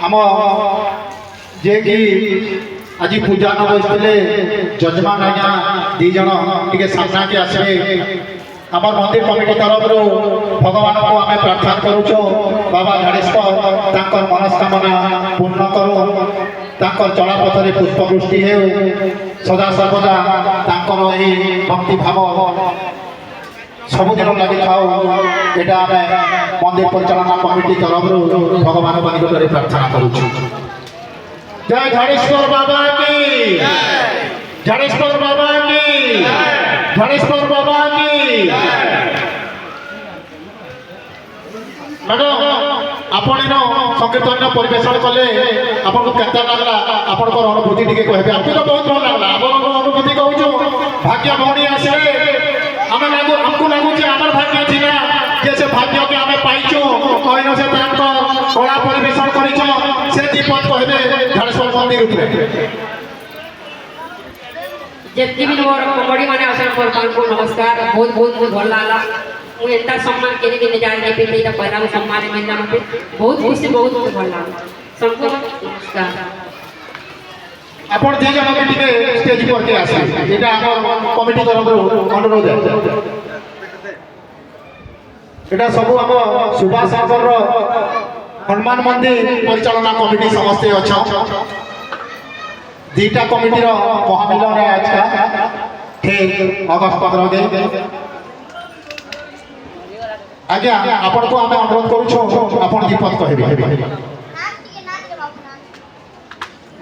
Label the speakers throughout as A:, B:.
A: आम जे कि आज पूजा न बसते जजमान आज्ञा दीज टे सामना के आसवे आम मंदिर कमिटी तरफ भगवान को आम प्रार्थना करुचु बाबा झाड़ेश्वर मनस्कामना पूर्ण करू चलापथरे पुष्पवृष्टि हो सदा सर्वदा भक्ति भाव सबुदिन लगी थाऊ यहाँ आम मंदिर परिचालना कमिटी तरफ भगवान को निकट प्रार्थना करुचु। जय झाड़ेश्वर बाबा की, झाड़ेश्वर बाबा की, झाड़ेश्वर बाबा की। मैडम आपण संकीर्तन परिवेशन कले आपन को केता लागला आपन को अनुभूति टिके कहबे। आपको तो बहुत भल लागला आपन को अनुभूति कहूछु भाग्य भौणी आसे आमे लागू हमको लागू जे हमर भाग्य थिला जे से भाग्य के आमे पाइछु कहिनो से तांको कला परिवेशन करिछो से दीपक कहबे झाड़ेश्वर मंदिर उठे
B: जेति भी बड़ी माने अवसर पर को नमस्कार बहुत बहुत भल लागला मु एता सम्मान केने के जान के पे एटा पहला सम्मान मिलना मते बहुत खुशी बहुत भल लागला सबको नमस्कार।
A: आपण जे जन के टिके स्टेज पर के आसी एटा हमर कमिटी तरफ अनुरोध है। एटा सब हम सुभाष सागर हनुमान मंदिर परिचालना कमिटी समस्त अच्छा दीटा कमिटी महामिलन है आज का ठीक अगस्त 15 दिन आज्ञा आपण को आम अनुरोध करूँ आपण दीपक कहे।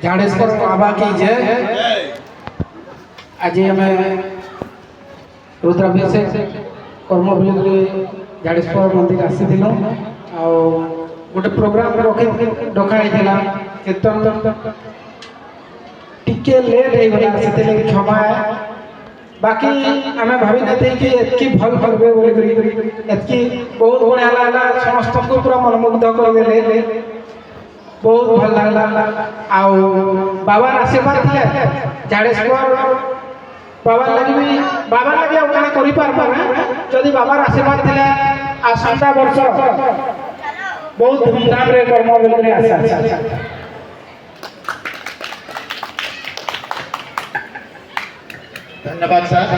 C: झाड़ेश्वर बाबा की जय। आज आम रुद्राभिषेक कर्म झाड़ेश्वर मंदिर आसी गोटे प्रोग्राम रखाई कीर्तन टिके लेट हो गला से क्षमा है बाकी आम भावी न कि एतकी भल करबे बोली एतकी बहुत बढ़िया समस्त को पूरा मनमुग्ध करदे बहुत भल लगला। आउ बाबा आशीर्वाद थे झाड़ेश्वर बाबा लगी भी बाबा लगे आना करि पारबा जदि बाबा आशीर्वाद थे आसंता वर्ष बहुत धूमधाम रे कर्म बोलने आशा।
A: धन्यवाद सर,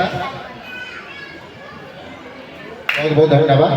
A: बहुत बहुत धन्यवाद।